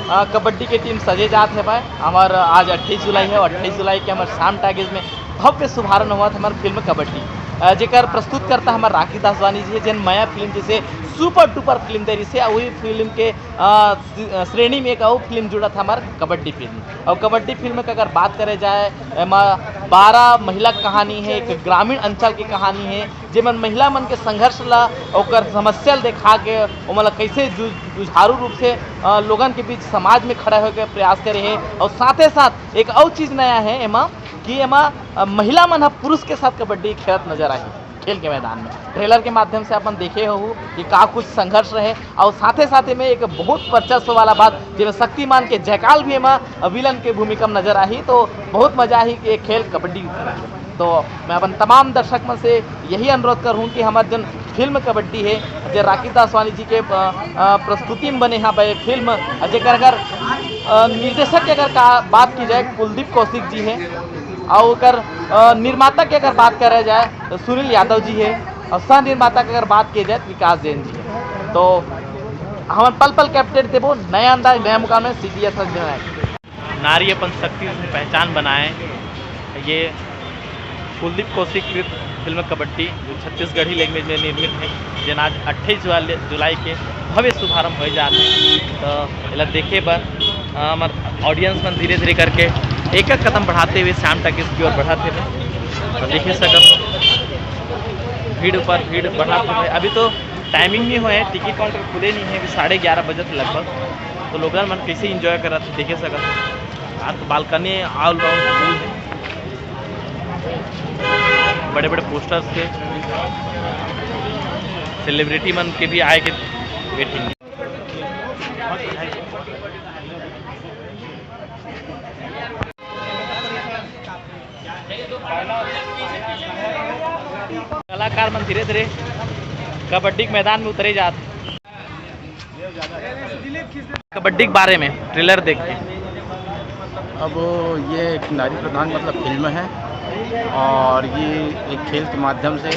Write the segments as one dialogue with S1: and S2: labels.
S1: कबड्डी के टीम सजे जात है भाई। हमार आज 28 जुलाई है और 28 जुलाई के हमारे शाम टागिज में भव्य शुभारंभ हुआ था हमारे फिल्म कबड्डी, जेकर प्रस्तुत करता हमारे राखी दासवानी जी है, जिन नया फिल्म जैसे सुपर डुपर फिल्म तरी से वही फिल्म के श्रेणी में एक और फिल्म जुड़ा था हमारे कबड्डी फिल्म। और कबड्डी फिल्म की अगर बात करे जाए, 12 महिला कहानी है, एक ग्रामीण अंचल की कहानी है, जिमन महिला मन के संघर्ष ला और समस्या देखा के मतलब कैसे जुझारू रूप से लोगन के बीच समाज में खड़ा होकर प्रयास करे है। और साथ ही साथ एक और चीज़ नया है एमा कि एमा महिला मन पुरुष के साथ कबड्डी खेलत नजर आई खेल के मैदान में। ट्रेलर के माध्यम से अपन देखे हो कि का कुछ संघर्ष रहे और साथ ही में एक बहुत वर्चस्व वाला बात जिसमें शक्तिमान के जयकाल भी एमा विलन के भूमिका में नजर आई, तो बहुत मजा आई कि खेल कबड्डी। तो मैं अपन तमाम दर्शक मन से यही अनुरोध करूँ कि हमारे जन फिल्म कबड्डी है जो राखी दासवानी जी के प्रस्तुति में बने यहाँ पर फिल्म, जेकर अगर निर्देशक की अगर बात की जाए कुलदीप कौशिक जी है और अगर निर्माता की अगर बात करा जाए तो सुनील यादव जी है और सह निर्माता की अगर बात की जाए तो विकास जैन जी है। तो हम पल पल कैप्टन थे वो नया अंदाज नया मुकाम में CDS नारी अपन शक्ति पहचान बनाए। ये कुलदीप कौशिक कृत फिल्म कबड्डी जो छत्तीसगढ़ी लैंग्वेज में निर्मित है, जिन आज 28 जुलाई के भव्य शुभारंभ हो जाते हैं। तो इला देखे पर हमारे ऑडियंस में धीरे धीरे करके एक एक कदम बढ़ाते हुए शाम तक इसकी ओर बढ़ाते हुए, तो देखे सकत भीड़ ऊपर भीड़ बढ़ाते हुए। अभी तो टाइमिंग नहीं हुए हैं, टिकट काउंटर खुले नहीं है, अभी 11:30 बजे लगभग। तो लोग मन कैसे इंजॉय कर रहे थे देखे सकत। आज तो बालकनी ऑल राउंड फुल है, बड़े बड़े पोस्टर्स के सेलिब्रिटी मन के भी आए के वेटिंग। कलाकार मन धीरे धीरे कबड्डी के मैदान में उतरे जाते। कबड्डी के बारे में ट्रेलर देख के
S2: अब ये एक नारी प्रधान मतलब फिल्म है और ये एक खेल के माध्यम से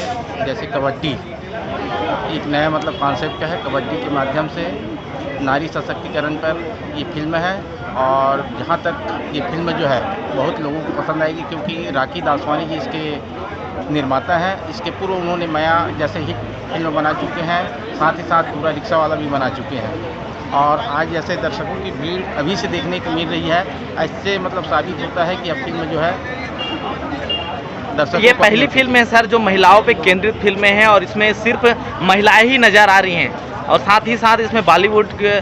S2: जैसे कबड्डी एक नया मतलब कॉन्सेप्ट है। कबड्डी के माध्यम से नारी सशक्तिकरण पर ये फिल्म है और जहाँ तक ये फिल्म जो है बहुत लोगों को पसंद आएगी, क्योंकि राखी दासवानी जी इसके निर्माता हैं। इसके पूर्व उन्होंने माया जैसे हिट फिल्म बना चुके हैं, साथ ही साथ पूरा रिक्शा वाला भी बना चुके हैं। और आज जैसे दर्शकों की भीड़ अभी से देखने को मिल रही है, इससे मतलब साबित होता है कि अब फिल्म जो है
S1: ये पहली फिल्म है सर जो महिलाओं पे केंद्रित फिल्में हैं और इसमें सिर्फ महिलाएं ही नज़र आ रही हैं। और साथ ही साथ इसमें बॉलीवुड के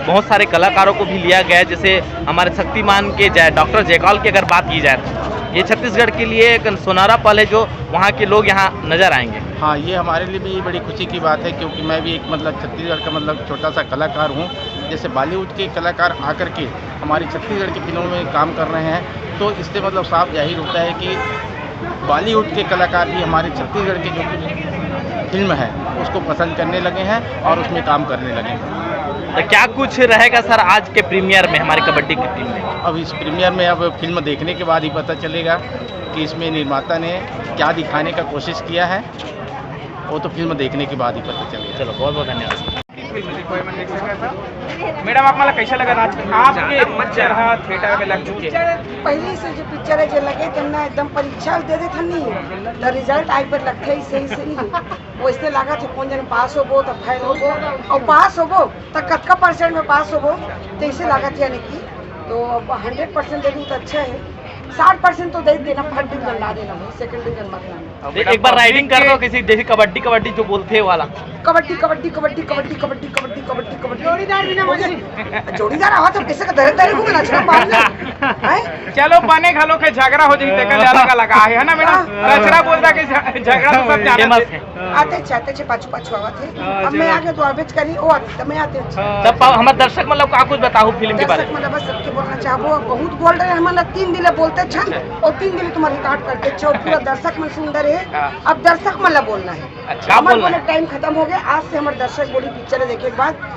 S1: बहुत सारे कलाकारों को भी लिया गया है, जैसे हमारे शक्तिमान के डॉक्टर जयकाल की अगर बात की जाए ये छत्तीसगढ़ के लिए एक सुनहरा पल है जो वहाँ के लोग यहाँ नज़र आएंगे।
S2: हाँ, ये हमारे लिए भी बड़ी खुशी की बात है, क्योंकि मैं भी एक मतलब छत्तीसगढ़ का मतलब छोटा सा कलाकार हूँ। जैसे बॉलीवुड के कलाकार आकर के हमारी छत्तीसगढ़ की फिल्मों में काम कर रहे हैं, तो इससे मतलब साफ जाहिर होता है कि बॉलीवुड के कलाकार भी हमारे छत्तीसगढ़ के जो फिल्म है उसको पसंद करने लगे हैं और उसमें काम करने लगे हैं।
S1: तो क्या कुछ रहेगा सर आज के प्रीमियर में हमारी कबड्डी की टीम में?
S2: अब इस प्रीमियर में अब फिल्म देखने के बाद ही पता चलेगा कि इसमें निर्माता ने क्या दिखाने का कोशिश किया है, वो तो फिल्म देखने के बाद ही पता चलेगा।
S1: चलो बहुत बहुत धन्यवाद।
S3: मैडम आप मला कैसा लगा आज आपके पिक्चर थिएटर में लग चुके
S4: पहली से जो पिक्चर है जो लगे त्यांना एकदम परीक्षा दे देते नहीं तो रिजल्ट आई पर लगते ही सही वैसे लगा थे कौन जन पास होबो तो फेल होबो और पास होबो तो कतका % में पास होबो तो इसे लगा था यानी कि तो 100% दे दूँ तो अच्छा है। 60% तो दे देना, फर्स्ट डिवीजन ला देना, सेकंड डिवीजन मत लाना।
S1: एक बार राइडिंग कर दो किसी जैसे कबड्डी कबड्डी जो बोलते हैं वाला
S4: कबड्डी कबड्डी कबड्डी कबड्डी कबड्डी कबड्डी कबड्डी कबड्डी जोड़ीदार बिना मुझे जोड़ीदार आवा तो कैसे का दरे को नाचना पार है।
S3: चलो पाने घालो के झगड़ा हो जाए तक अलग लगा है ना मैडम, रचना बोलता कि झगड़ा तो सब जाना
S4: आते चाहते छे पाछू पाछू आवा थे। अब मैं आगे तो आवेच करी ओ आते तो मैं आते
S1: तब हमारे दर्शक मतलब का कुछ बताओ फिल्म के बारे में।
S4: मतलब बस सबके बोलना चाहबो बहुत बोल रहे हम 3 दिन बोलते छन और 3 दिन तुम्हारे रिकॉर्ड करते छो पूरा दर्शक मन सुंदर है। अब दर्शक मतलब बोलना है,
S1: अच्छा बोलना है।
S4: टाइम खत्म हो गया। आज से हमारे दर्शक बोली पिक्चर देखे के बाद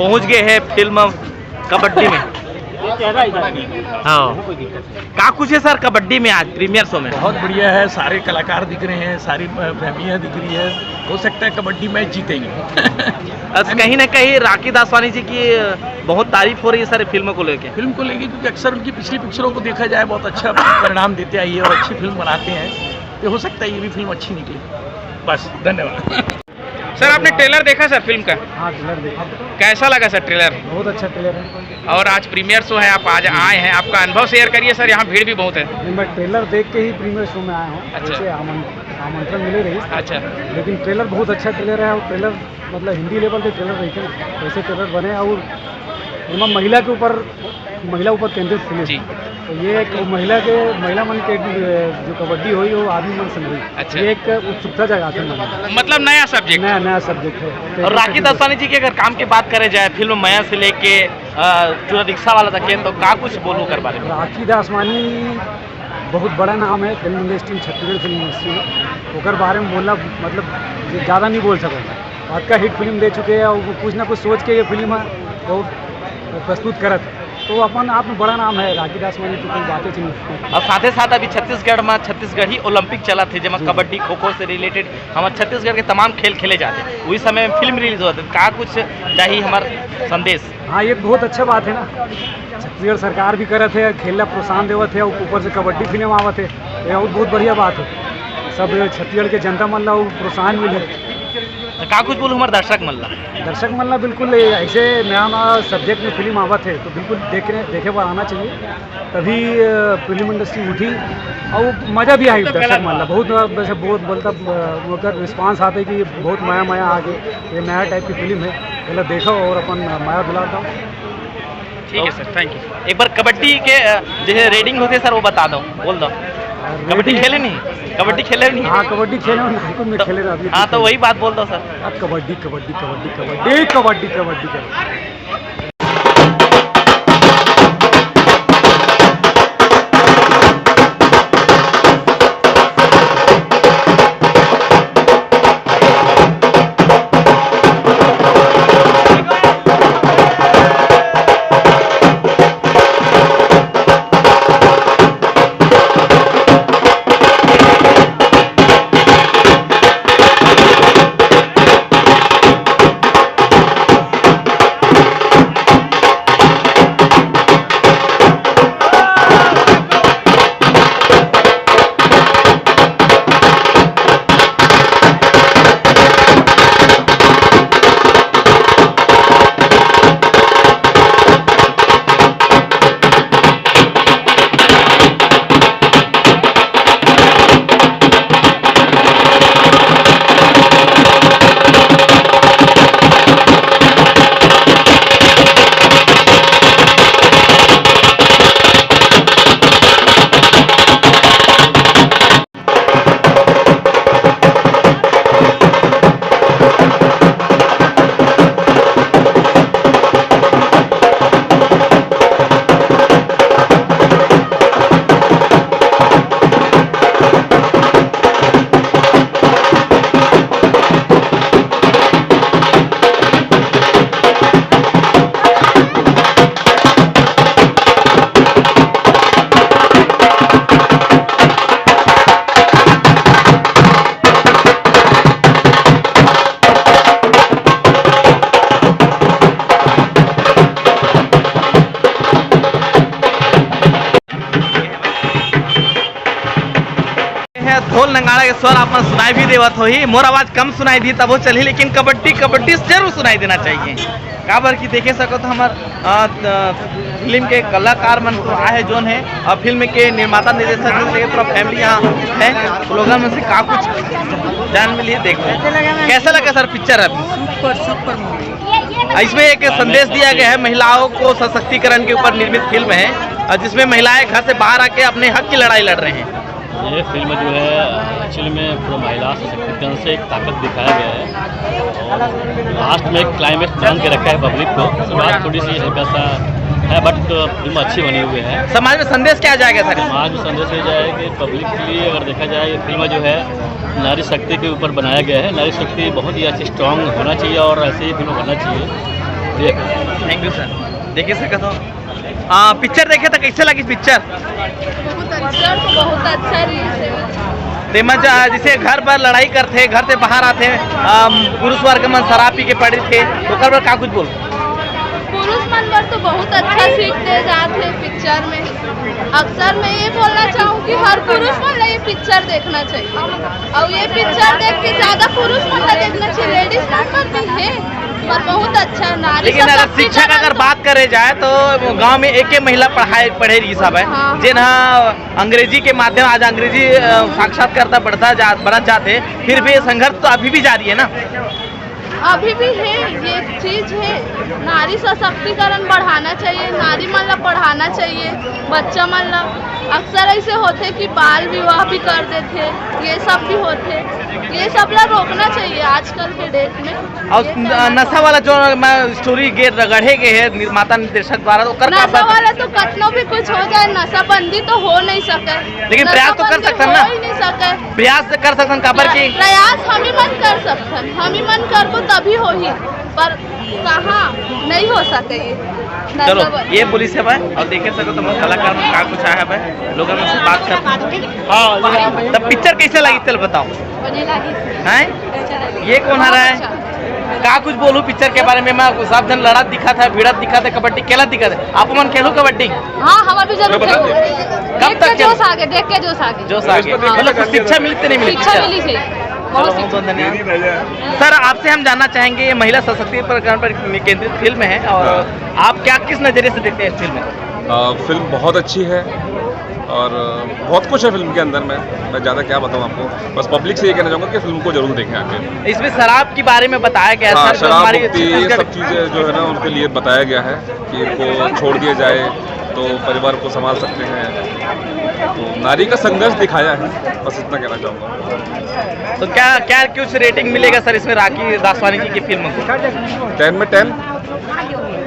S1: पहुंच गए हैं फिल्म कबड्डी में। हाँ, का कुछ है सर कबड्डी में आज प्रीमियर शो में?
S5: बहुत बढ़िया है, सारे कलाकार दिख रहे हैं, सारी फैमिलियाँ दिख रही है। हो सकता है कबड्डी मैच जीतेंगे।
S1: कहीं ना कहीं राखी दासवानी जी की बहुत तारीफ हो रही है सर फिल्म को लेके।
S5: फिल्म को लेके, क्योंकि अक्सर उनकी पिछली पिक्चरों को देखा जाए बहुत अच्छा परिणाम देते आई है और अच्छी फिल्म बनाते हैं, तो हो सकता है ये भी फिल्म अच्छी निकले। बस, धन्यवाद।
S3: सर आपने ट्रेलर देखा सर फिल्म का?
S6: हाँ, ट्रेलर देखा,
S3: कैसा लगा सर ट्रेलर?
S6: बहुत अच्छा ट्रेलर है।
S3: और आज प्रीमियर शो है, आप आज आए हैं, आपका अनुभव शेयर करिए सर, यहाँ भीड़ भी बहुत है।
S6: मैं ट्रेलर देख के ही प्रीमियर शो में आया हूँ।
S3: अच्छा।
S6: वैसे आमंत्रण मिले रही,
S3: अच्छा,
S6: लेकिन ट्रेलर बहुत अच्छा ट्रेलर है। और ट्रेलर मतलब हिंदी लेवल के ट्रेलर रहते हैं, वैसे ट्रेलर बने। और फिल्म महिला ऊपर केंद्रित फिल्म
S3: जी।
S6: तो ये एक महिला मन के जो कबड्डी हुई वो आदमी मन से हुई।
S3: अच्छा।
S6: ये एक उत्सुकता जगाती है,
S3: मतलब नया सब्जेक्ट।
S6: नया सब्जेक्ट है।
S1: और राखी दासवानी जी की अगर काम की बात करें जाए फिल्म माया से लेके जो रिक्शा वाला तक, तो का कुछ बोलूँ कर बारे में?
S6: राखी दासवानी बहुत बड़ा नाम है फिल्म इंडस्ट्री में, छत्तीसगढ़ फिल्म इंडस्ट्री में। ओकर बारे में बोलना मतलब ज़्यादा नहीं बोल सकता। आज का हिट फिल्म दे चुके हैं और कुछ ना कुछ सोच के ये फिल्म बहुत प्रस्तुत करत है, तो अपन आप में बड़ा नाम है राखी दासवानी की। कोई बातें नहीं।
S1: और साथ ही साथ अभी छत्तीसगढ़ में छत्तीसगढ़ी ओलंपिक चला थे, जब कबड्डी खो खो से रिलेटेड हमारे छत्तीसगढ़ के तमाम खेल खेले जाते, वही समय में फिल्म रिलीज होते, का कुछ चाहिए हमारा संदेश?
S6: हाँ, ये बहुत अच्छा बात है ना। छत्तीसगढ़ सरकार भी करत है, खेलना प्रोत्साहन देवत है, और ऊपर से कबड्डी फिल्म आवत है, ये बहुत बढ़िया बात है। सब छत्तीसगढ़ के जनता मन ला प्रोत्साहन मिले।
S1: का कुछ बोलूँ हमारे दर्शक मन ला?
S6: बिल्कुल ऐसे नया सब्जेक्ट में फिल्म आवत है तो बिल्कुल देखे पर आना चाहिए, तभी फिल्म इंडस्ट्री उठी और मज़ा भी आई दर्शक मन ला। बहुत वैसे बहुत बोलता रिस्पांस आते कि बहुत माया आगे, ये नया टाइप की फिल्म है, पहले देखो और अपन माया दिलाता हूँ।
S3: ठीक है सर, थैंक यू।
S1: एक बार कबड्डी के जैसे रेडिंग होती है सर वो बता दो, बोल दो। कबड्डी खेले नहीं? कबड्डी खेले नहीं?
S6: हाँ, कबड्डी खेले नागपुर में खेले अभी।
S1: हाँ, तो वही बात बोल दो सर।
S6: अब कबड्डी कबड्डी कबड्डी कबड्डी कबड्डी कबड्डी कबड्डी।
S1: ढोल नगाड़ा के स्वर आपने सुनाई भी देवत हो ही, मोर आवाज कम सुनाई दी तब वो चली, लेकिन कबड्डी जरूर सुनाई देना चाहिए। काबर की देखे सको तो हमार फिल्म के कलाकार मन को आए जोन है, और फिल्म के निर्माता निर्देशक से पूरा फैमिली यहाँ है, लोगों में से का कुछ जान मिली है। देखो कैसा लगा सर पिक्चर? सुपर। इसमें एक संदेश दिया गया है, महिलाओं को सशक्तिकरण के ऊपर निर्मित फिल्म है, जिसमें महिलाएं घर से बाहर आके अपने हक की लड़ाई लड़ रहे हैं।
S7: ये फिल्म जो है एक्चुअली में पूरा महिला सशक्तिकरण से एक ताकत दिखाया गया है, और लास्ट में एक क्लाइमेक्स मान के रखा है पब्लिक को। शुरुआत थोड़ी सी हल्का सा है, बट फिल्म अच्छी बनी हुई है।
S1: समाज में संदेश क्या जाएगा सर?
S7: समाज में संदेश ये जाए कि पब्लिक के लिए अगर देखा जाए, ये फिल्म जो है नारी शक्ति के ऊपर बनाया गया है। नारी शक्ति बहुत ही अच्छी स्ट्रांग होना चाहिए और ऐसे ही फिल्म बनना चाहिए। देख।
S1: Thank you sir. देखिए सकत हो पिक्चर देखे तो कैसे लगी पिक्चर?
S8: बहुत अच्छा
S1: तेमज जैसे घर पर लड़ाई करते, घर से बाहर आते, पुरुष वर्ग मन शराब पी के पड़े थे, तो कर का कुछ बोल?
S8: पुरुष मन पर तो बहुत अच्छा सीख दे जाते हैं पिक्चर में। अक्सर मैं ये बोलना चाहूँ कि हर पुरुष मन ये पिक्चर देखना चाहिए, और ये पिक्चर देख के ज्यादा पुरुष मन देखना चाहिए, लेडीज मन पर भी है पर बहुत अच्छा नारी।
S1: लेकिन अगर शिक्षा का अगर बात करे जाए तो गांव में एक महिला पढ़े रही सब है, जिन्हा अंग्रेजी के माध्यम आज अंग्रेजी साक्षात्कारता बढ़ा जाते, फिर भी संघर्ष तो अभी भी जारी है ना?
S8: अभी भी है, ये चीज है। नारी सशक्तिकरण बढ़ाना चाहिए, नारी मन ला पढ़ाना चाहिए, बच्चा मन ला। अक्सर ऐसे होते कि बाल विवाह भी कर देते, ये सब भी होते, ये सब ला रोकना चाहिए आजकल के डेट में।
S1: और नशा वाला जो स्टोरी गढ़े गए है निर्माता निर्देशक द्वारा, तो
S8: नशा वाला तो कतनो भी कुछ हो जाए, नशा बंदी तो हो नहीं सके,
S1: लेकिन प्रयास तो कर सकते ना,
S8: हो ही नहीं सके।
S1: प्रयास कर सकते काबर की
S8: प्रयास हम ही मन कर सकते, हम ही मन करबो तभी हो ही, पर कहाँ नहीं हो सके ये।
S1: चलो ये पुलिस है भाई, और देखे सको तो कलाकार में का कुछ आया भाई, लोगों में से बात करते हैं। हाँ, तब पिक्चर कैसे लगी चल बताओ हैं? ये कौन आ रहा है? का कुछ बोलूं पिक्चर के बारे में? मैं सब जन लड़ा दिखा था, भिड़त दिखा था, कबड्डी खेला दिखा था। आप मन खेलो कबड्डी?
S8: हाँ, हमारे भी जरूर खेलो।
S1: कब तक
S8: जोश आगे, देख के जोश आगे,
S1: जोश आगे। मतलब कुछ शिक्षा मिलती नहीं मिली?
S8: शिक्षा मिली थी।
S1: बहुत धन्यवाद सर। आपसे हम जानना चाहेंगे, ये महिला सशक्तिकरण पर केंद्रित फिल्म है, और आप क्या किस नजरिए से देखते हैं इस फिल्म में?
S9: फिल्म बहुत अच्छी है और बहुत कुछ है फिल्म के अंदर में, मैं ज़्यादा क्या बताऊँ आपको, बस पब्लिक से ये कहना चाहूँगा कि फिल्म को जरूर देखें आके।
S1: इसमें शराब के बारे में बताया गया है।
S9: हाँ, शराब मुक्ति ये सब चीज़ें जो है ना उनके लिए बताया गया है कि इनको छोड़ दिया जाए तो परिवार को संभाल सकते हैं, तो नारी का संघर्ष दिखाया है, बस इतना कहना चाहूँगा।
S1: तो क्या कुछ रेटिंग मिलेगा सर इसमें राखी दासवानी जी की फिल्म को?
S9: 10 में 10।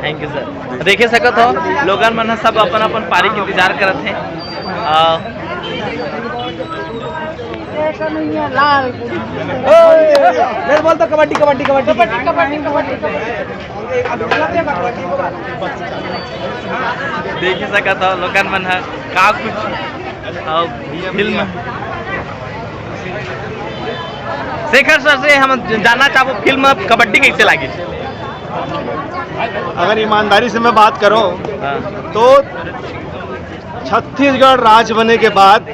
S1: Thank you sir. देखे सकत हो लोगन मन सब अपन अपन पारी के इंतजार करत हैं। बोल तो कबड्डी कबड्डी कबड्डी कबड्डी कबड्डी देख सकत हो लोगन मन का कुछ फिल्म। शेखर सर से हम जानना चाहूँ फिल्म कबड्डी कैसे लगी?
S6: अगर ईमानदारी से मैं बात करूं तो छत्तीसगढ़ राज्य बनने के बाद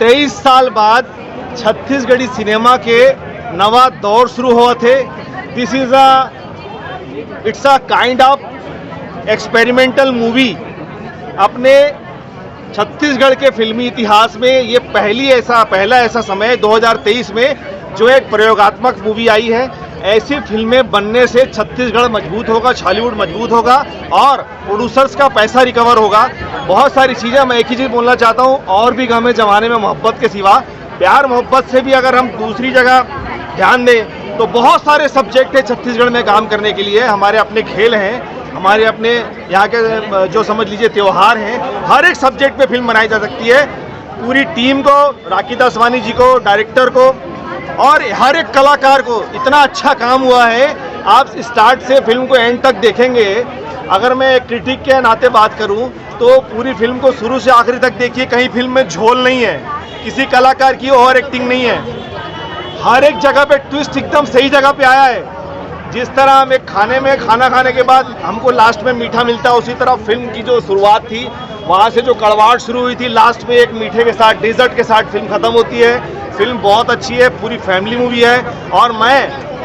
S6: 23 साल बाद छत्तीसगढ़ी सिनेमा के नवा दौर शुरू हुआ थे। This is it's a kind of experimental movie. अपने छत्तीसगढ़ के फिल्मी इतिहास में ये पहला ऐसा समय 2023 में जो एक प्रयोगात्मक मूवी आई है। ऐसी फिल्में बनने से छत्तीसगढ़ मजबूत होगा, हॉलीवुड मजबूत होगा और प्रोड्यूसर्स का पैसा रिकवर होगा। बहुत सारी चीज़ें, मैं एक ही चीज़ बोलना चाहता हूँ, और भी हमें ज़माने में मोहब्बत के सिवा प्यार मोहब्बत से भी अगर हम दूसरी जगह ध्यान दें तो बहुत सारे सब्जेक्ट है छत्तीसगढ़ में काम करने के लिए। हमारे अपने खेल हैं, हमारे अपने यहाँ के जो समझ लीजिए त्यौहार हैं, हर एक सब्जेक्ट पे फिल्म बनाई जा सकती है। पूरी टीम को, राखी दासवानी जी को, डायरेक्टर को और हर एक कलाकार को इतना अच्छा काम हुआ है। आप स्टार्ट से फिल्म को एंड तक देखेंगे। अगर मैं एक क्रिटिक के नाते बात करूं तो पूरी फिल्म को शुरू से आखिरी तक देखिए, कहीं फिल्म में झोल नहीं है, किसी कलाकार की ओवर एक्टिंग नहीं है, हर एक जगह पे ट्विस्ट एकदम सही जगह पे आया है। जिस तरह हम एक खाने में खाना खाने के बाद हमको लास्ट में मीठा मिलता है, उसी तरह फिल्म की जो शुरुआत थी वहाँ से जो कड़वाहट शुरू हुई थी, लास्ट में एक मीठे के साथ, डेजर्ट के साथ फिल्म खत्म होती है। फिल्म बहुत अच्छी है, पूरी फैमिली मूवी है और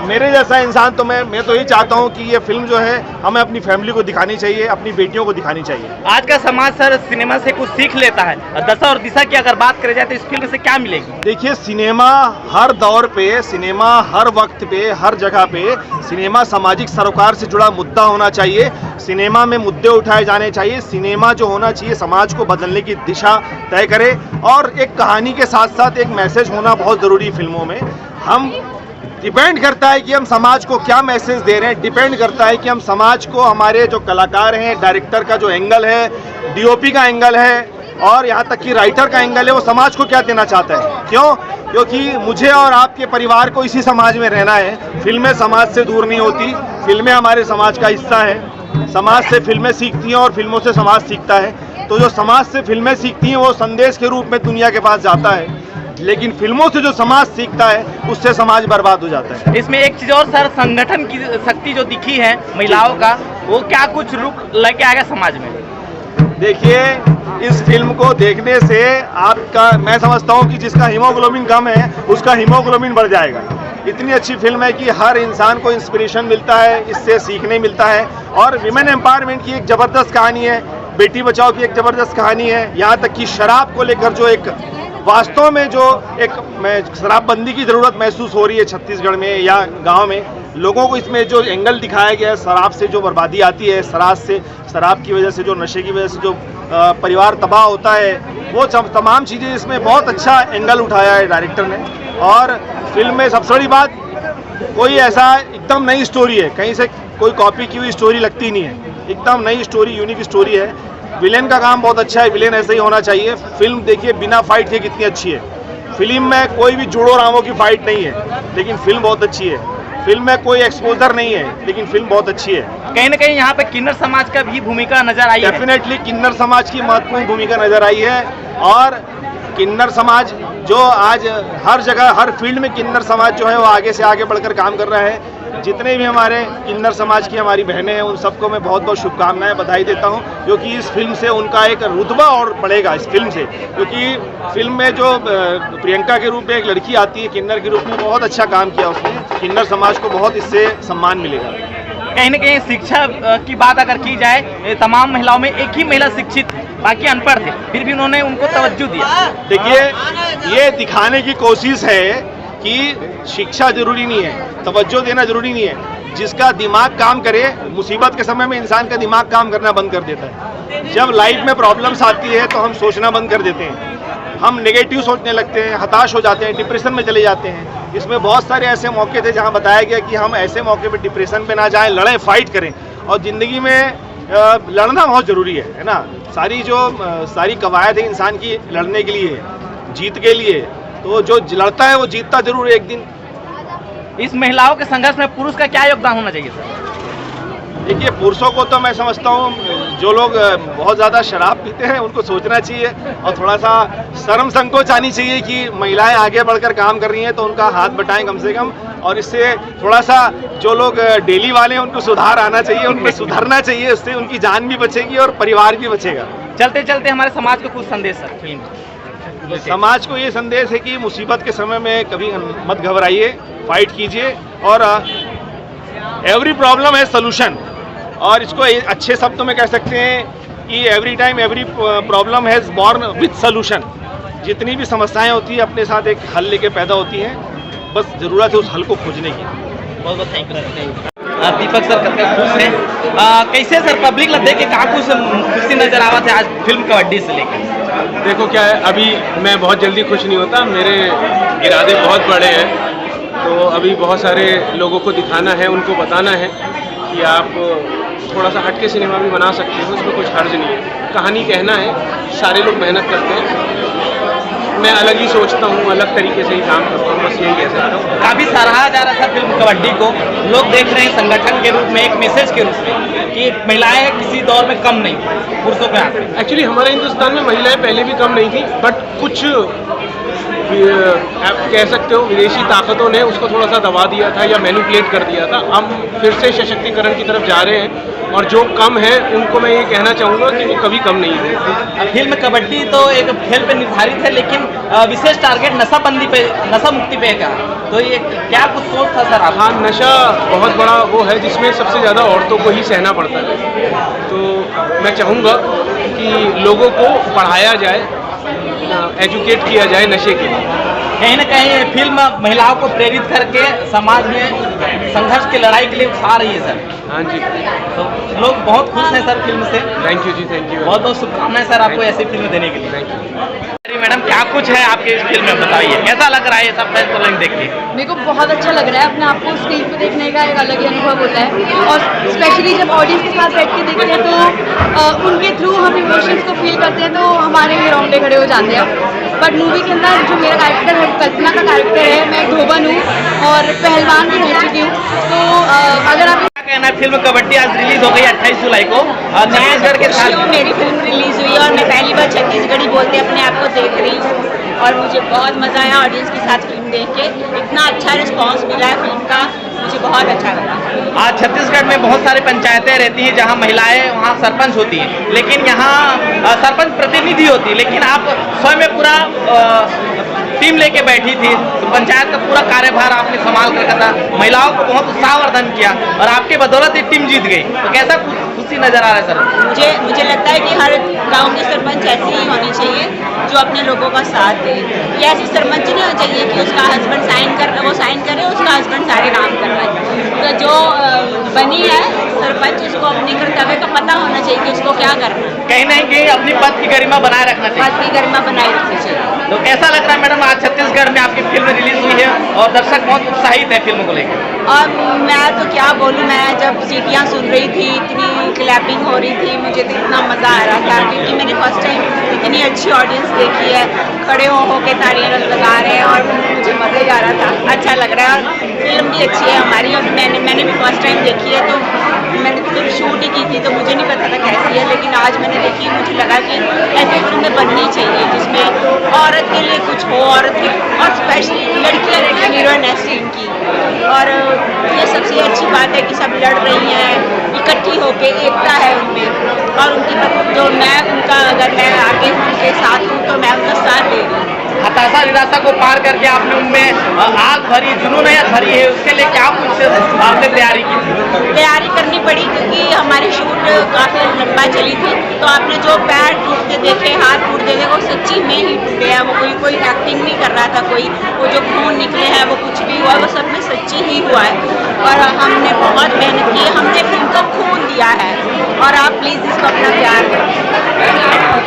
S6: मेरे जैसा इंसान तो मैं तो यही चाहता हूँ कि ये फिल्म जो है हमें अपनी फैमिली को दिखानी चाहिए, अपनी बेटियों को दिखानी चाहिए।
S1: आज का समाज सर सिनेमा से कुछ सीख लेता है। दशा और दिशा की अगर बात करें जाए तो इस फिल्म से क्या मिलेगी?
S6: देखिए, सिनेमा हर दौर पे, सिनेमा हर वक्त पे, हर जगह पे सिनेमा सामाजिक सरोकार से जुड़ा मुद्दा होना चाहिए। सिनेमा में मुद्दे उठाए जाने चाहिए। सिनेमा जो होना चाहिए समाज को बदलने की दिशा तय करे और एक कहानी के साथ साथ एक मैसेज होना बहुत ज़रूरी फिल्मों में। हम डिपेंड करता है कि हम समाज को क्या मैसेज दे रहे हैं, डिपेंड करता है कि हम समाज को, हमारे जो कलाकार हैं, डायरेक्टर का जो एंगल है, डीओपी का एंगल है,
S10: और यहाँ तक कि राइटर का एंगल है, वो समाज को क्या देना चाहता है। क्यों? क्योंकि मुझे और आपके परिवार को इसी समाज में रहना है। फिल्में समाज से दूर नहीं होती, फिल्में हमारे समाज का हिस्सा है। समाज से फिल्में सीखती हैं और फिल्मों से समाज सीखता है। तो जो समाज से फिल्में सीखती हैं वो संदेश के रूप में दुनिया के पास जाता है, लेकिन फिल्मों से जो समाज सीखता है उससे समाज बर्बाद हो जाता है।
S1: इसमें एक चीज और सर, संगठन की शक्ति जो दिखी है महिलाओं का, वो क्या कुछ रूप लेके आएगा समाज में?
S10: देखिए, इस फिल्म को देखने से आपका, मैं समझता हूँ कि जिसका हीमोग्लोबिन कम है उसका हीमोग्लोबिन बढ़ जाएगा। इतनी अच्छी फिल्म है कि हर इंसान को इंस्पिरेशन मिलता है, इससे सीखने मिलता है। और विमेन एम्पावरमेंट की एक ज़बरदस्त कहानी है, बेटी बचाओ की एक ज़बरदस्त कहानी है। यहाँ तक कि शराब को लेकर जो एक वास्तव में जो एक शराबबंदी की ज़रूरत महसूस हो रही है छत्तीसगढ़ में या गांव में, लोगों को इसमें जो एंगल दिखाया गया है, शराब से जो बर्बादी आती है, शराब की वजह से, जो नशे की वजह से जो परिवार तबाह होता है, वो तमाम चीज़ें इसमें बहुत अच्छा एंगल उठाया है डायरेक्टर ने। और फिल्म में सबसे बड़ी बात, कोई ऐसा एकदम नई स्टोरी है, कहीं से कोई कॉपी की हुई स्टोरी लगती नहीं है। एकदम नई स्टोरी, यूनिक स्टोरी है। विलेन का काम बहुत अच्छा है, विलेन ऐसे ही होना चाहिए। फिल्म देखिए बिना फाइट के कितनी अच्छी है। फिल्म में कोई भी जुड़ो रामों की फाइट नहीं है, लेकिन फिल्म बहुत अच्छी है। फिल्म में कोई एक्सपोजर नहीं है, लेकिन फिल्म बहुत अच्छी है।
S1: कहीं ना कहीं यहाँ पे किन्नर समाज का भी भूमिका नजर आई है।
S10: डेफिनेटली किन्नर समाज की महत्वपूर्ण भूमिका नजर आई है। और किन्नर समाज जो आज हर जगह, हर फील्ड में किन्नर समाज जो है वो आगे से आगे बढ़कर काम कर रहा है। जितने भी हमारे किन्नर समाज की हमारी बहनें हैं, उन सबको मैं बहुत बहुत शुभकामनाएं, बधाई देता हूं, क्योंकि इस फिल्म से उनका एक रुतबा और बढ़ेगा इस फिल्म से। क्योंकि फिल्म में जो प्रियंका के रूप में एक लड़की आती है किन्नर के रूप में, बहुत अच्छा काम किया उसने। किन्नर समाज को बहुत इससे सम्मान मिलेगा।
S1: कहीं ना कहीं शिक्षा की बात अगर की जाए, तमाम महिलाओं में एक ही महिला शिक्षित, बाकी अनपढ़ थे, फिर भी उन्होंने उनको तवज्जो दिया।
S10: देखिए, ये दिखाने की कोशिश है कि शिक्षा जरूरी नहीं है, तवज्जो देना जरूरी नहीं है। जिसका दिमाग काम करे, मुसीबत के समय में इंसान का दिमाग काम करना बंद कर देता है। जब लाइफ में प्रॉब्लम्स आती है तो हम सोचना बंद कर देते हैं, हम नेगेटिव सोचने लगते हैं, हताश हो जाते हैं, डिप्रेशन में चले जाते हैं। इसमें बहुत सारे ऐसे मौके थे जहां बताया गया कि हम ऐसे मौके पे डिप्रेशन पे ना जाएं, लड़ें, फाइट करें। और ज़िंदगी में लड़ना बहुत ज़रूरी है ना। सारी कवायद है इंसान की लड़ने के लिए, जीत के लिए। तो जो लड़ता है वो जीतता जरूर है एक दिन।
S1: इस महिलाओं के संघर्ष में पुरुष का क्या योगदान होना चाहिए सर?
S10: देखिए, पुरुषों को तो मैं समझता हूँ जो लोग बहुत ज़्यादा शराब पीते हैं उनको सोचना चाहिए और थोड़ा सा शर्म संकोच आनी चाहिए कि महिलाएं आगे बढ़कर काम कर रही हैं तो उनका हाथ बटाएं कम से कम। और इससे थोड़ा सा जो लोग डेली वाले हैं उनको सुधार आना चाहिए, उनको सुधरना चाहिए। उससे उनकी जान भी बचेगी और परिवार भी बचेगा।
S1: चलते चलते हमारे समाज को कुछ संदेश सर फिल्म?
S10: समाज को ये संदेश है कि मुसीबत के समय में कभी मत घबराइए, फाइट कीजिए। और एवरी प्रॉब्लम है सोल्यूशन। और इसको अच्छे शब्दों में कह सकते हैं कि every time every problem has born with solution. जितनी भी समस्याएं होती हैं अपने साथ एक हल लेके पैदा होती हैं, बस ज़रूरत है उस हल को खोजने की।
S1: बहुत बहुत थैंक यू। दीपक सर कतका खुश है, कैसे सर पब्लिक देख के कहाँ कुछ खुशी नजर आवा थे आज फिल्म कबड्डी से लेकर?
S11: देखो क्या है, अभी मैं बहुत जल्दी खुश नहीं होता, मेरे इरादे बहुत बड़े हैं। तो अभी बहुत सारे लोगों को दिखाना है, उनको बताना है कि आप थोड़ा सा हटके सिनेमा भी बना सकते हो, उसमें कुछ हर्ज नहीं है। कहानी कहना है, सारे लोग मेहनत करते हैं, मैं अलग ही सोचता हूँ, अलग तरीके से ही काम करता हूँ, बस यही कह सकता हूँ।
S1: काफ़ी सराहा जा रहा था फिल्म कबड्डी को, लोग देख रहे हैं संगठन के रूप में, एक मैसेज के रूप में कि महिलाएं किसी दौर में कम नहीं पुरुषों के हाथ में।
S11: एक्चुअली हमारे हिंदुस्तान में महिलाएं पहले भी कम नहीं थी, बट कुछ आप कह सकते हो विदेशी ताकतों ने उसको थोड़ा सा दबा दिया था या मैनिपुलेट कर दिया था। हम फिर से सशक्तिकरण की तरफ जा रहे हैं और जो कम है उनको मैं ये कहना चाहूँगा कि वो कभी कम नहीं है।
S1: फिल्म कबड्डी तो एक खेल पे निर्धारित है, लेकिन विशेष टारगेट नशाबंदी पे, नशा मुक्ति पे का, तो ये क्या कुछ सोच था सर?
S11: हाँ, नशा बहुत बड़ा वो है जिसमें सबसे ज़्यादा औरतों को ही सहना पड़ता है। तो मैं चाहूँगा कि लोगों को पढ़ाया जाए, एजुकेट किया जाए नशे के लिए।
S1: कहीं ना कहीं ये फिल्म महिलाओं को प्रेरित करके समाज में संघर्ष की लड़ाई के लिए उठा रही है सर।
S11: हाँ जी,
S1: तो लोग बहुत खुश हैं सर फिल्म से।
S11: थैंक यू जी, थैंक यू।
S1: बहुत बहुत शुभकामनाएं सर आपको ऐसी फिल्म देने के लिए।
S11: Thank you.
S1: मैडम क्या कुछ है आपके इस फिल्म में, बताइए कैसा लग रहा है ये सब फैसला देख के?
S12: मेरे को बहुत अच्छा लग रहा है, अपने आप को स्क्रीन पे देखने का एक अलग ही अनुभव होता है, और स्पेशली जब ऑडियंस के साथ बैठ के देखते हैं तो उनके थ्रू हम इमोशंस को फील करते हैं, तो हमारे भी रोंगटे खड़े हो जाते हैं। बट मूवी के अंदर जो मेरा कैरेक्टर है, कल्पना का कैरेक्टर है, मैं एक धोबन हूँ और पहलवान भी रह चुकी हूँ। तो अगर आप
S1: कहना है, फिल्म कबड्डी आज रिलीज हो गई 28 जुलाई को नए घर के साथ।
S13: मेरी फिल्म रिलीज हुई और मैं पहली बार छत्तीसगढ़ी बोलते अपने आप को देख रही हूँ और मुझे बहुत मजा आया ऑडियंस के साथ फिल्म देख के। इतना अच्छा रिस्पांस मिला है फिल्म का, मुझे बहुत अच्छा लगा।
S1: आज छत्तीसगढ़ में बहुत सारी पंचायतें रहती हैं जहां महिलाएं वहां सरपंच होती हैं, लेकिन यहाँ सरपंच प्रतिनिधि होती है, लेकिन आप स्वयं में पूरा टीम लेके बैठी थी, तो पंचायत का पूरा कार्यभार आपने संभाल कर रखा था, महिलाओं को बहुत उत्साहवर्धन किया और आपके बदौलत ये टीम जीत गई। तो कैसा खुशी नजर आ रहा है सर?
S13: मुझे लगता है कि हर गांव की सरपंच ऐसी ही होनी चाहिए जो अपने लोगों का साथ दे। ये ऐसी सरपंच नहीं होनी चाहिए कि उसका हस्बैंड साइन करे, उसका हस्बैंड सारे काम कर रहा है। तो जो बनी है सरपंच, उसको अपने कर्तव्य का पता होना चाहिए कि उसको क्या करना है।
S1: कहीं ना कहीं अपनी पद की गरिमा बनाए रखना चाहिए।
S13: पद की गरिमा बनाए रखनी चाहिए।
S1: तो कैसा लग रहा है मैडम, आज छत्तीसगढ़ में आपकी फिल्म रिलीज हुई है और दर्शक बहुत उत्साहित है फिल्म को लेकर?
S13: और मैं तो क्या बोलूँ, मैं जब सीटियाँ सुन रही थी, इतनी क्लैपिंग हो रही थी, मुझे तो इतना मज़ा आ रहा था, क्योंकि मैंने फर्स्ट टाइम इतनी अच्छी ऑडियंस देखी है, खड़े हो के तालियां लगा रहे हैं और मुझे मज़ा ही आ रहा था, अच्छा लग रहा है। और फिल्म भी अच्छी है हमारी, और मैंने भी फर्स्ट टाइम देखी है, तो मैंने तो सिर्फ शूट ही की थी, तो मुझे नहीं पता था कैसी है, लेकिन आज मैंने देखी, मुझे लगा कि ऐसी फिल्में बननी चाहिए जिसमें औरत के लिए कुछ हो, औरत की, और स्पेशली लड़कियाँ रहती हीरोइन ऐसी इनकी। और ये सबसे अच्छी बात है कि सब लड़ रही हैं इकट्ठी होके, एकता है उनमें, और उनकी जो मैं उनका अगर मैं आगे उनके साथ हूँ तो मैं उनका साथ दे रही हूँ।
S1: हताशा निराशा को पार करके आपने उनमें आग भरी, जुनून भरी है, उसके लिए क्या कुछ आपने तैयारी की थी?
S13: तैयारी करनी पड़ी क्योंकि हमारी शूट काफ़ी लंबा चली थी, तो आपने जो पैर टूटते देखे, हाथ टूटते देखे, वो सच्ची में ही टूटे हैं। वो कोई एक्टिंग नहीं कर रहा था, कोई वो जो खून निकले हैं, वो कुछ भी हुआ, वो सब में सच्ची ही हुआ है। और हमने बहुत मेहनत की, हमने फिल्म को खून दिया है, और आप प्लीज़ इसको अपना प्यार करें।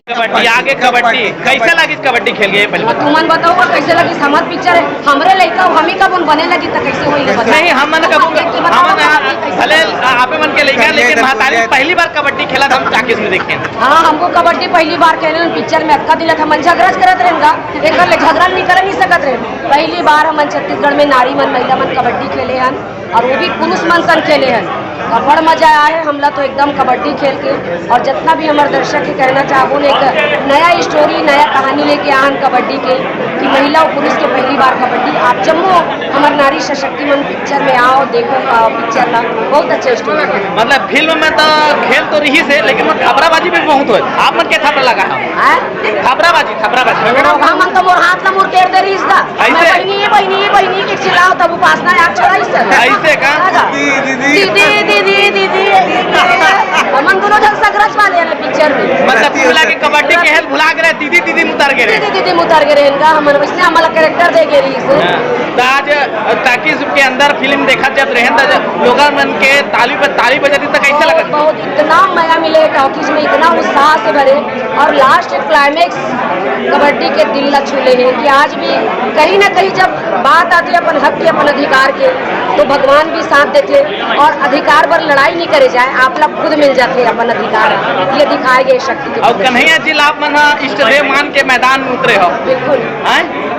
S1: कबड्डी आगे, कबड्डी कैसे लगी? कबड्डी खेल गए पहले
S12: तुमन बताओ कैसे लगी? समझ पिक्चर है हमरे लड़का हमी कब बने लगी तो कैसे हुई?
S1: नहीं, हम मन भले आपे मन के लड़का, लेकिन महातारी पहली बार कबड्डी खेला था हम टाकिस में देखे।
S12: हाँ, हमको कबड्डी पहली बार खेले पिक्चर में अक्का दिला था, मन झगड़ा करत रहेगा, एक झगड़ा नहीं कर नहीं सकत रहे। पहली बार हम छत्तीसगढ़ में नारी मन महिला मन कबड्डी खेले हैं, और वो भी पुरुष मन सन खेले हैं, और बड़ मजा आया है हमला तो एकदम कबड्डी खेल के। और जितना भी हमारे दर्शक के कहना चाहूँ, एक नया स्टोरी, नया कहानी लेके आन कबड्डी के, कि महिला और पुरुष के पहली बार कबड्डी। आप जम्मू हमारे नारी सशक्ति मन पिक्चर में आओ, देखो पिक्चर ला, बहुत अच्छा स्टोरी है।
S1: मतलब फिल्म में तो खेल तो रही से, लेकिन खबराबाजी भी बहुत हुई। आप मन के थपड़ा लगा खबराबाजी
S12: हम तो मोर हाथ ना मोर केर दे रही इसका, बहनी के चिल्लाओ तब उपासना याद छोड़ा
S1: ऐसे का
S12: दीदी हमन दोनों जन संघर्ष वाले हैं पिक्चर में।
S1: मतलब भुला के कबड्डी के हेल भुला गए, दीदी मुतर गए,
S12: दीदी मुतर गए इनका, हमन वैसे हमारा कैरेक्टर दे रही है।
S1: तो आज टाकीज के अंदर फिल्म देखा जब रहे लोग मन के ताली बजाती तो कैसे लगा?
S12: बहुत इतना मजा मिले टॉकीज में, इतना उत्साह से भरे, और लास्ट क्लाइमेक्स कबड्डी के दिल न छूले हैं कि आज भी कहीं ना कहीं जब बात आती है अपन हक की, अपन अधिकार के, तो भगवान भी साथ देते, और अधिकार पर लड़ाई नहीं करे जाए, आप लोग खुद मिल जाते अपन अधिकार, ये दिखाए गए शक्ति।
S1: और कन्हैया जी आप मन इष्ट देव मान के मैदान में उतरे हो?
S12: बिल्कुल।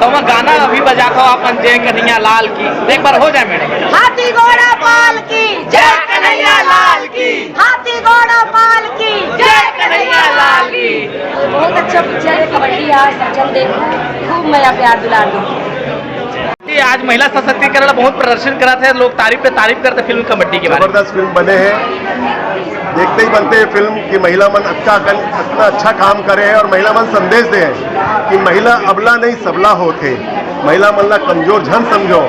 S1: तो मैं गाना अभी बजा था अपन जय कन्हैया लाल की, एक बार हो जाए मैडम।
S12: हाथी घोड़ा पाल की जय कन्हैया लाल की, हाथी घोड़ा पाल की जय कन्हैया लाल की। बहुत अच्छा पिक्चर है कबड्डी, आज सब जन देखो, खूब मजा प्यार दुलार दो।
S1: आज महिला सशक्तिकरण बहुत प्रदर्शन करा थे, लोग तारीफ पे तारीफ करते फिल्म कबड्डी के बारे में।
S10: जबरदस्त फिल्म बने हैं, देखते ही बनते हैं फिल्म की महिला मन इतना अच्छा काम करे है, और महिला मन संदेश दे हैं कि महिला अबला नहीं सबला होते, महिला मन ला कमजोर झन समझो।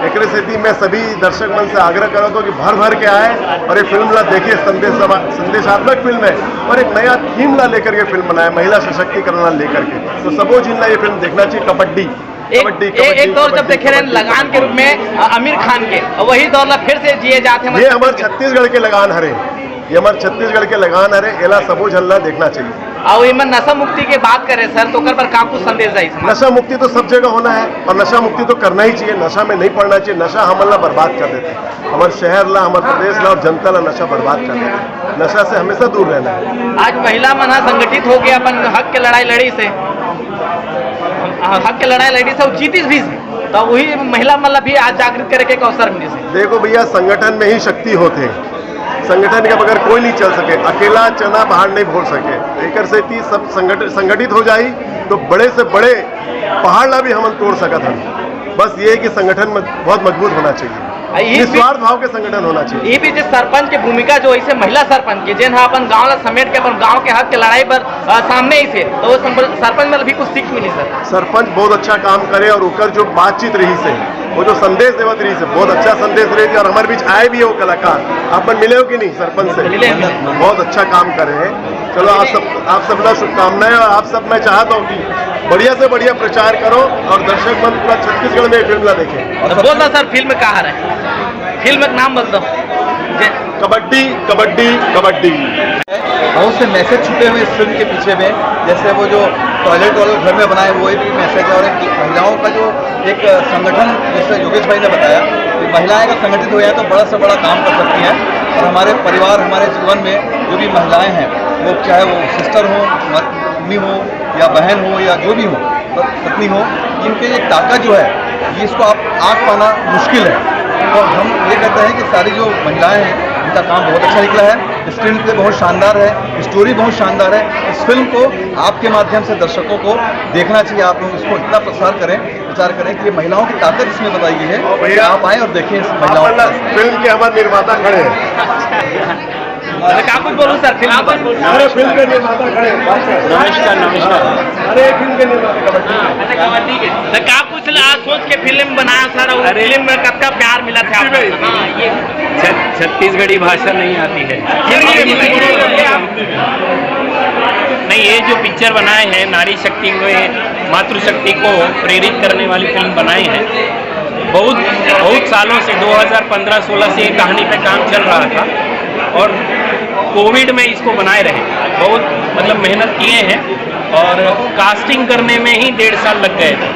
S10: एक स्थिति में सभी दर्शक मन से आग्रह करो तो कि भर के आए और ये फिल्म ला देखिए। संदेशात्मक फिल्म है, और एक नया थीम ला लेकर के फिल्म बनाए, महिला सशक्तिकरण ला लेकर के, तो सबो जिन ला ये फिल्म देखना चाहिए। कबड्डी
S1: एक दौर जब देखे रहे लगान के रूप में आमिर खान के, वही दौर ला फिर से जिए जाते हैं।
S14: ये हमारे छत्तीसगढ़ के लगान हरे, ये हमारे छत्तीसगढ़ के लगान हरे, एला सबो झल्ला देखना चाहिए।
S1: और इनमें नशा मुक्ति के बात करें सर, तो ओकर पर का कुछ संदेश है?
S14: नशा मुक्ति तो सब जगह होना है और नशा मुक्ति तो करना ही चाहिए, नशा में नहीं पड़ना चाहिए। नशा हमला बर्बाद कर देते हैं, हमारे शहर ला, हमारे प्रदेश ला और जनता ला नशा बर्बाद कर देते हैं। नशा से हमेशा दूर रहना है।
S1: आज महिला मन संगठित हो गया, अपन हक के लड़ाई लड़ी से, हक के लड़ाई लड़ी से और जीती भी से, तो वही महिला मतलब भी आज जागृत करे के अवसर मिले से।
S14: देखो भैया, संगठन में ही शक्ति होते हैं, संगठन के बगैर कोई नहीं चल सके, अकेला चना बाहर नहीं भोल सके। एक से सब संगठित हो जाई तो बड़े से बड़े पहाड़ ला भी हम तोड़ सकत हम। बस ये है कि संगठन में बहुत मजबूत होना चाहिए, निस्वार्थ भाव के संगठन होना चाहिए।
S1: ये भी जो सरपंच की भूमिका जो ऐसे महिला सरपंच की जिन अपन गांव ला समेट के अपन गांव के हक के लड़ाई पर सामने ही थे, तो वो सरपंच में भी कुछ सीख मिली सर।
S14: सरपंच बहुत अच्छा काम करे और उकर जो बातचीत रही से, वो जो संदेश देवत रही से, बहुत अच्छा संदेश रही थी। और हमारे बीच आए भी है वो कलाकार, आप मिले हो कि नहीं सरपंच से? मिले, बहुत अच्छा काम करे हैं। चलो आप सब ला शुभकामनाएं, और आप सब मैं चाहता हूँ कि बढ़िया से बढ़िया प्रचार करो और दर्शक मन पूरा छत्तीसगढ़ में फिल्म ला देखें।
S1: बोलना सर, फिल्म कहाँ रहे, फिल्म का नाम बता दो।
S14: कबड्डी कबड्डी कबड्डी।
S15: बहुत से मैसेज छुपे हुए इस फिल्म के पीछे में, जैसे वो जो टॉयलेट वाले घर में बनाए वो भी मैसेज है, और एक महिलाओं का जो एक संगठन, जैसे योगेश भाई ने बताया कि महिलाएं अगर संगठित हो जाए तो बड़ा से बड़ा काम कर सकती हैं। और हमारे परिवार, हमारे जीवन में जो भी महिलाएं हैं, वो चाहे वो सिस्टर हो, मम्मी हो या बहन हो या जो भी हो, पत्नी हो, इनके ये ताकत जो है, ये इसको आप आँख पाना मुश्किल है। तो हम ये कहते हैं कि सारी जो महिलाएं हैं इनका काम बहुत अच्छा निकला है, स्क्रीन प्ले बहुत शानदार है, स्टोरी बहुत शानदार है। इस फिल्म को आपके माध्यम से दर्शकों को देखना चाहिए। आप लोग इसको इतना प्रचार करें कि ये महिलाओं की ताकत इसमें बताई गई है। आप आएँ और देखें इस महिलाओं को।
S14: फिल्म के हमारे निर्माता खड़े हैं।
S1: क्या कुछ बोलूं सर, फिल्म
S14: के निर्माता खड़े हैं।
S1: नमस्कार।
S14: अरे फिल्म के निर्माता
S1: कबड्डी के तो क्या कुछ सोच के फिल्म बनाया सर, और फिल्म में कब का प्यार मिला था? ये
S16: छत्तीसगढ़ी भाषा नहीं आती है। नहीं, ये जो पिक्चर बनाए हैं, नारी शक्ति को, मातृशक्ति को प्रेरित करने वाली फिल्म बनाई है। बहुत सालों से 2015-16 से ये कहानी पे काम चल रहा था और कोविड में इसको बनाए रहे, बहुत मतलब मेहनत किए हैं और कास्टिंग करने में ही 1.5 साल लग गए थे।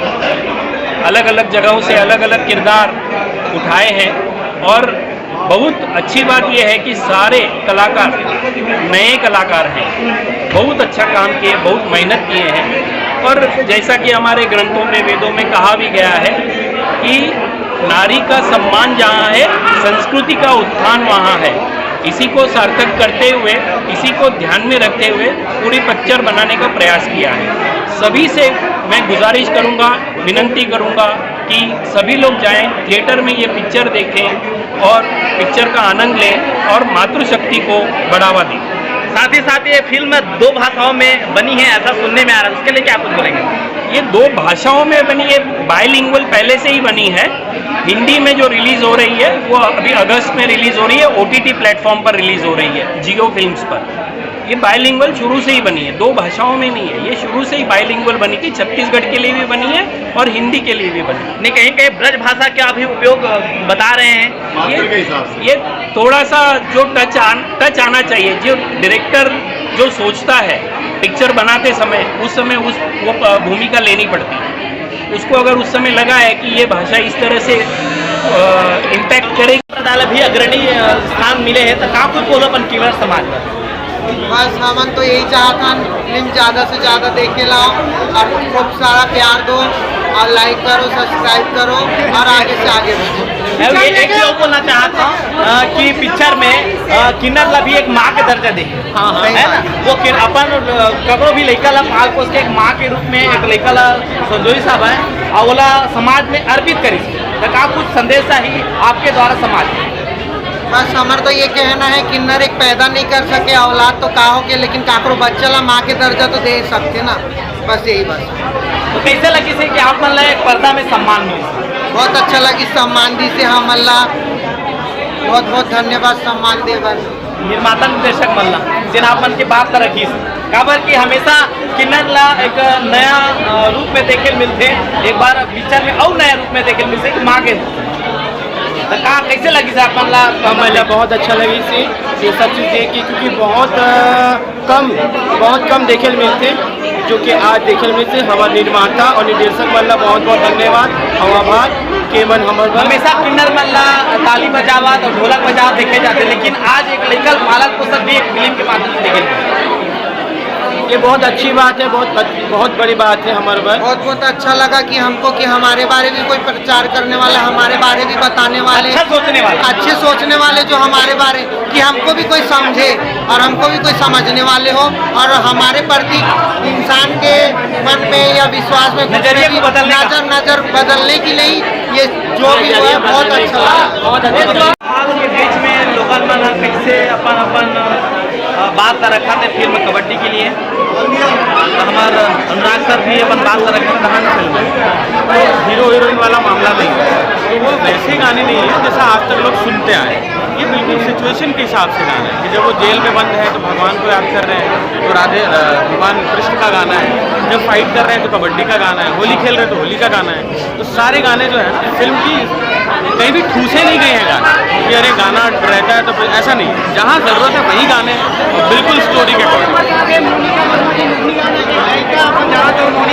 S16: अलग अलग जगहों से अलग अलग किरदार उठाए हैं और बहुत अच्छी बात यह है कि सारे कलाकार नए कलाकार हैं, बहुत अच्छा काम किए, बहुत मेहनत किए हैं। और जैसा कि हमारे ग्रंथों में, वेदों में कहा भी गया है कि नारी का सम्मान जहाँ है, संस्कृति का उत्थान वहाँ है। इसी को सार्थक करते हुए, इसी को ध्यान में रखते हुए पूरी पिक्चर बनाने का प्रयास किया है। सभी से मैं गुजारिश करूंगा, विनंती करूंगा कि सभी लोग जाएं, थिएटर में ये पिक्चर देखें और पिक्चर का आनंद लें और मातृशक्ति को बढ़ावा दें।
S1: साथ ही साथ ये फिल्म 2 भाषाओं में बनी है, ऐसा सुनने में आ रहा है, उसके लिए क्या कुछ बोलेंगे?
S16: ये 2 भाषाओं में बनी है, बाइलिंगुअल पहले से ही बनी है। हिंदी में जो रिलीज़ हो रही है वो अभी अगस्त में रिलीज़ हो रही है, OTT प्लेटफॉर्म पर रिलीज़ हो रही है, जियो फिल्म्स पर। ये बाइलिंगुअल शुरू से ही बनी है, 2 भाषाओं में नहीं है, ये शुरू से ही बाइलिंगुअल बनी थी। छत्तीसगढ़ के लिए भी बनी है और हिंदी के लिए भी बनी है।
S1: नहीं, कहीं कहीं ब्रज भाषा का भी उपयोग बता रहे हैं।
S16: ये थोड़ा सा जो टच आना चाहिए, जो डायरेक्टर जो सोचता है पिक्चर बनाते समय, उस समय वो भूमिका लेनी पड़ती है। उसको अगर उस समय लगा है कि ये भाषा इस तरह से इम्पैक्ट करेगी,
S1: भी अग्रणी स्थान मिले हैं, तो कहाँ कुछ बोलो अपन किन्नर समाज में?
S17: बस हमन तो यही चाहता फिल्म ज़्यादा से ज़्यादा देखे लाओ और खूब सारा प्यार दो और लाइक करो, सब्सक्राइब करो और आगे से आगे बढ़ो।
S1: मैं एक चीज बोलना चाहता हूँ कि पिक्चर में किन्नर ला भी एक माँ के दर्जा दे, है ना? वो अपन कबरो भी लड़का ला पाल पोस के एक माँ के रूप में एक लड़का ला संजोई साहब है और ओला समाज में अर्पित करी, तो का कुछ संदेश ही आपके द्वारा समाज में?
S17: बस हमारा तो ये कहना है, किन्नर एक पैदा नहीं कर सके औलाद तो का हो के, लेकिन काकरो बच्चा ला माँ के दर्जा तो दे सकते ना, बस यही बस।
S1: तो कैसे लगी से कि आप मन एक पर्दा में सम्मान मिले?
S17: बहुत अच्छा लगी, सम्मान दी से हम अल्लाह बहुत बहुत धन्यवाद सम्मान दे बस।
S1: निर्माता निर्देशक मल्ला जिन आप मन की बात कर रखी काबर कि हमेशा किन्नर ला एक नया रूप में देखे मिलते, एक बार पिक्चर में और नया रूप में देखे मिलते कि माँ के तो कहाँ कैसे लगी सर अपन ला?
S6: मुझे बहुत अच्छा लगी सी ये सब चीज़ देख के, क्योंकि बहुत कम देखे मिलते जो कि आज देखे मिलते। हमारे निर्माता और निर्देशक मल्ला बहुत बहुत धन्यवाद। हम आभार केवल
S1: हमेशा किन्नर मल्ला ताली बजावत और ढोलक बजावत देखे जाते, लेकिन आज एक लेखक पालक को सब भी एक फिल्म के माध्यम से देखे।
S6: ये बहुत अच्छी बात है, बहुत बड़ी बात है हमारे बारे।
S17: बहुत अच्छा लगा कि हमको कि हमारे बारे में कोई प्रचार करने वाला, हमारे बारे में बताने वाले, अच्छे सोचने वाले जो हमारे बारे कि हमको भी कोई समझे और हमको भी कोई समझने वाले हो और हमारे प्रति इंसान के मन में या विश्वास में नजर बदलने के लिए ये जो भी हुआ है बहुत अच्छा लगा।
S1: बहुत अच्छा के बीच में लोगन मन कैसे अपन बात कर रखा थे फिल्म कबड्डी के लिए। हमारे अनुराग सर भी अपन बात कर रखे थे फिल्म
S2: हीरो हीरोइन वाला मामला नहीं है, तो वो वैसे गाने नहीं है जैसा आज तक लोग सुनते आए। ये बिल्कुल सिचुएशन के हिसाब से गाना है कि जब वो जेल में बंद है तो भगवान को याद कर रहे हैं, तो राधे भगवान कृष्ण का गाना है, जब फाइट कर रहे हैं तो कबड्डी का गाना है, होली खेल रहे हैं तो होली का गाना है। तो सारे गाने जो है फिल्म की कहीं भी ठूसे नहीं गए हैं गाने कि अरे गाना रहता है तो ऐसा नहीं, जहाँ ज़रूरत है वही गाने और बिल्कुल स्टोरी के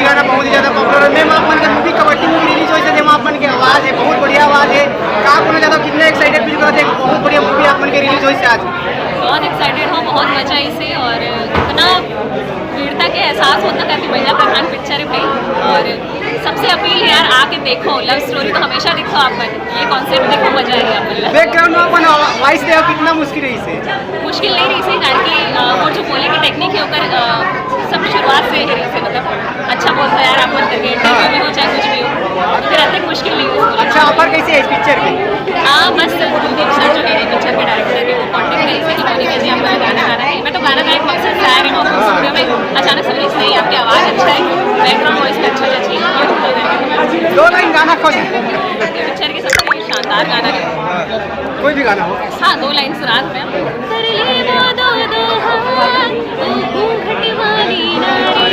S6: गाना बहुत ही ज़्यादा पॉपुलर है। मूवी कबड्डी मूवी रिलीज हुई है, आप मन की आवाज़ है, बहुत बढ़िया आवाज़ है। कहाँ बोलना चाहता हूँ कितने एक्साइटेड फील करते हैं, बहुत बढ़िया मूवी आप मन की रिलीज हुई से आज।
S18: बहुत एक्साइटेड हूँ, बहुत मजा इसे और इतना वीरता के एहसास होता काफ़ी महिला प्रधान पिक्चर है भाई। और सबसे अपील है यार आके देखो, लव स्टोरी तो हमेशा देखो आप ये कॉन्सेप्ट देखो, मजा आएगा अपन।
S6: बैकग्राउंड में अपन वॉइस दे कितना मुश्किल रही से?
S18: मुश्किल नहीं रही से, कारण कि वो जो बोले की टेक्निक है होकर सब शुरुआत से रही से, मतलब अच्छा बोलता है यार आप मन करके इंटरव्यू में हो चाहे कुछ भी हो, फिर अधिक मुश्किल नहीं हो।
S6: अच्छा ऑफर कैसे है इस पिक्चर की?
S18: हाँ बस कुलदीप सर जो है पिक्चर के डायरेक्टर है वो कॉन्टेक्ट करी से कि मोनिका जी आपको गाना गाना है। मैं तो गाना गाने मकसद से आ रही हूँ स्टूडियो में, अचानक से नहीं आपकी आवाज़ अच्छा है, बैकग्राउंड वॉइस में अच्छा चाहिए।
S6: 2 लाइन गाना खोज
S18: पिक्चर के सबसे शानदार गाना है,
S6: कोई भी गाना हो।
S18: हाँ 2 लाइन सुराग में कर ले वो दो हाथ घूंघट वाली नारी,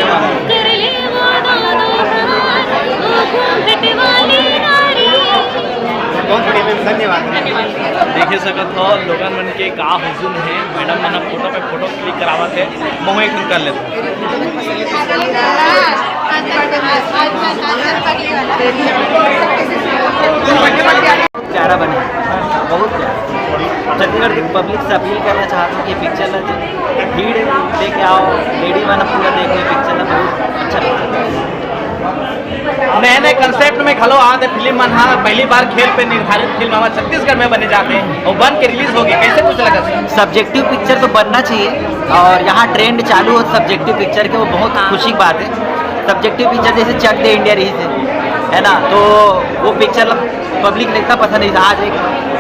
S18: कर ले वो दो हाथ घूंघट वाली नारी।
S6: बहुत बढ़िया मैम, धन्यवाद।
S1: देखे सकत हो लोगन मन के का हुजूम है, मैडम मन फोटो पे फोटो क्लिक करावत है, मोह एक कर लेते
S19: प्यारा बने, बहुत प्यारा। छत्तीसगढ़ की पब्लिक से अपील करना चाहता हूँ कि पिक्चर भीड़ लेके आओ, लेडी बना पूरा देखो पिक्चर बहुत अच्छा पिक्चर।
S1: नए नए कंसेप्ट में खलो आते फिल्म मन हाँ पहली बार खेल पे निर्धारित फिल्म हमारे छत्तीसगढ़ में बने जाते हैं और बन के रिलीज हो गए, कैसे कुछ लगा?
S19: सब्जेक्टिव पिक्चर तो बनना चाहिए और यहाँ ट्रेंड चालू हो सब्जेक्टिव पिक्चर के, वो बहुत खुशी की बात है। सब्जेक्टिव पिक्चर जैसे चक दे इंडिया रही है ना, तो वो पिक्चर पब्लिक ने इतना पसंद नहीं था।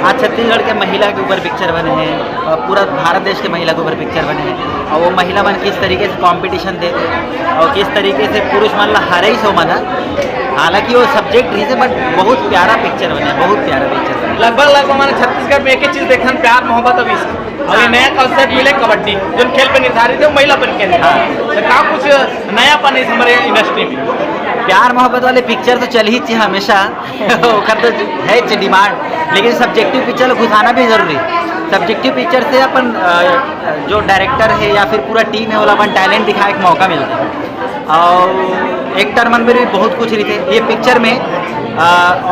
S19: आज छत्तीसगढ़ के महिला के ऊपर पिक्चर बने हैं और पूरा भारत देश के महिला के ऊपर पिक्चर बने हैं और वो महिला मन किस तरीके से कंपटीशन देते और किस तरीके से पुरुष मन ला हारे ही सो मना। हालांकि वो सब्जेक्ट रही से बट बहुत प्यारा पिक्चर बने, बहुत प्यारा पिक्चर।
S1: लगभग हमारे छत्तीसगढ़ में एक ही चीज देखा, प्यार मोहब्बत अभी और ये नया कंसेप्ट मिले कबड्डी जो खेल पे निर्धारित है महिला बन के। तो क्या कुछ नयापन है हमारे इंडस्ट्री में?
S19: प्यार मोहब्बत वाले पिक्चर तो चल ही चाहिए हमेशा ओकर तो है डिमांड, लेकिन सब्जेक्टिव पिक्चर घुसाना भी जरूरी। सब्जेक्टिव पिक्चर से अपन जो डायरेक्टर है या फिर पूरा टीम है वो अपन टैलेंट दिखाने का मौका मिलता है और एक्टर मन में भी बहुत कुछ रही थे। ये पिक्चर में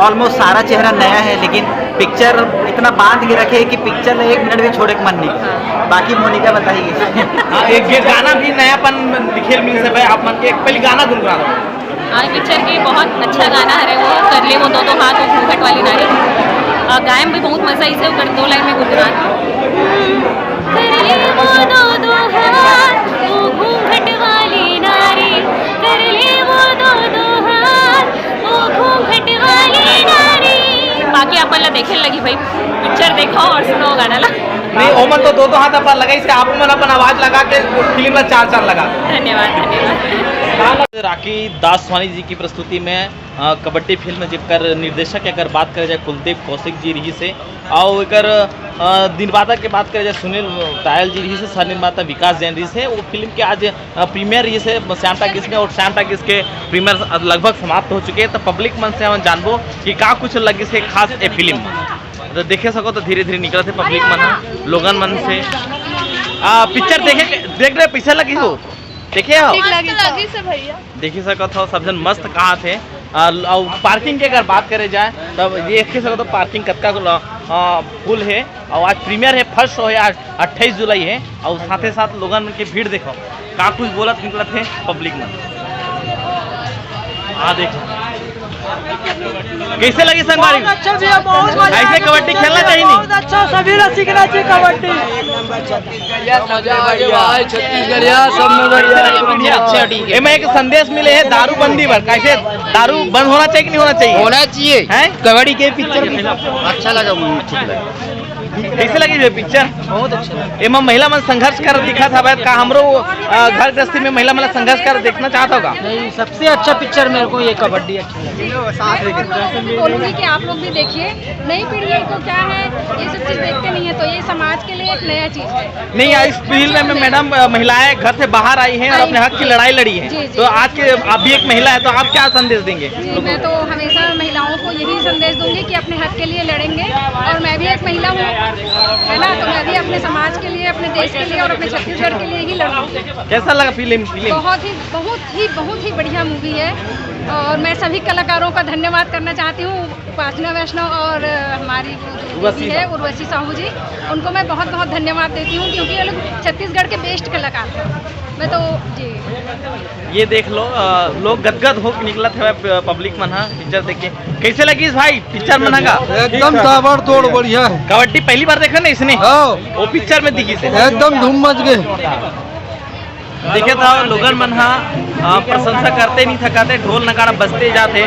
S19: ऑलमोस्ट सारा चेहरा नया है, लेकिन पिक्चर इतना बांध के रखे कि पिक्चर 1 मिनट भी छोड़े के मन नहीं। बाकी मोनिका बताइए।
S1: हाँ एक ये गाना भी नयापन दिखेल मिल से आप मन के एक पहले गाना गुनगुना दो।
S18: हाँ पिक्चर की बहुत अच्छा गाना है वो, कर ले वो दो हाथ वो घूंघट वाली नारी। गायन भी बहुत मजा इसे कर 2 लाइन में गुनगुना कर ले वो दो हाथ वो घूंघट वाली नारी, कर ले वो दो हाथ वो घूंघट वाली नारी। बाकी अपन ला देखे लगी भाई, पिक्चर देखो और सुनो गाना ला।
S1: नहीं ओमन तो 2 हाथ अपन लगाई से आप मन अपन आवाज लगा के फिल्म ला 4 लगा।
S18: धन्यवाद धन्यवाद।
S1: राखी दासवानी जी की प्रस्तुति में कबड्डी फिल्म जेकर निर्देशक अगर बात करे जाए कुलदीप कौशिक जी रही से और एक निर्माता के बात करे जाए सुनील तायल जी रही से, सह निर्माता विकास जैन रही से। वो फिल्म के आज प्रीमियर रही से श्याम टाकीज में, और श्याम टाकीज के प्रीमियर लगभग समाप्त हो चुके हैं। तो पब्लिक मन से हम जानबो कि का कुछ लगी से खास ए फिल्म तो देखे सको तो धीरे धीरे निकल थे पब्लिक मन लोगन मन से पिक्चर देख रहे पैसा लगी हो देखे हो
S8: भैया
S1: देखी सकत हो सब जन मस्त कहा थे। और पार्किंग की अगर बात करे जाए तब ये देख सकते तो पार्किंग कतका फुल है। और आज प्रीमियर है, फर्स्ट शो है, आज 28 जुलाई है। और साथ ही साथ लोगन की भीड़ देखो का कुछ बोलत निकलत है पब्लिक में। हाँ देखो कैसे लगी संगवारी?
S20: अच्छा भैया, बहुत मजा
S1: ऐसे कबड्डी खेलना चाहिए नहीं?
S20: बहुत अच्छा, सभी ने सीखना चाहिए कबड्डी।
S1: मैं एक संदेश मिले है दारूबंदी पर, कैसे दारू बंद होना चाहिए कि नहीं होना चाहिए?
S21: होना चाहिए
S1: है
S21: कबड्डी के पिक्चर अच्छा लगा, ठीक लगा।
S1: कैसे लगी ये पिक्चर?
S21: बहुत अच्छा।
S1: एमा महिला मन संघर्ष कर दिखा था भाई का हमरो घर गृहस्थी में महिला मन संघर्ष कर देखना चाहता होगा?
S21: नहीं, सबसे अच्छा पिक्चर मेरे को ये कबड्डी अच्छी लगी।
S22: बोलूँगी कि आप लोग भी देखिए, नई पीढ़ी को क्या है ये सब चीज़ देखते नहीं है, तो ये समाज के लिए एक नया चीज़ है।
S1: नहीं, इस फिल्म में मैडम महिलाएं घर से बाहर आई हैं और अपने हक की लड़ाई लड़ी है। तो आज के आप भी एक महिला है तो आप क्या संदेश देंगे?
S22: जी, मैं तो हमेशा महिलाओं को यही संदेश दूंगी कि अपने हक के लिए लड़ेंगे। और मैं भी एक महिला हूँ, है ना, तो मैं भी अपने समाज के लिए, अपने देश के लिए और अपने छत्तीसगढ़ के लिए ही लड़ूंगी।
S1: कैसा लगा फिल्म?
S22: बहुत ही बढ़िया मूवी है। और मैं सभी कलाकारों का धन्यवाद करना चाहती हूँ, उपासना वैष्णव और हमारी है उर्वशी साहू जी, उनको मैं बहुत बहुत धन्यवाद देती हूँ क्योंकि ये लोग छत्तीसगढ़ के बेस्ट कलाकार हैं। मैं तो जी
S1: ये देख लो लोग गदगद हो निकला था पब्लिक मना पिक्चर देख के। कैसे लगी इस भाई पिक्चर मना का?
S21: एकदम ताबड़तोड़ बढ़िया है।
S1: कबड्डी पहली बार देखा ना इसने? वो पिक्चर में दिखी से
S21: एकदम धूम मच गए।
S1: देखे था लोगन मन प्रशंसा करते नहीं थकाते, ढोल नगाड़ा बजते जाते।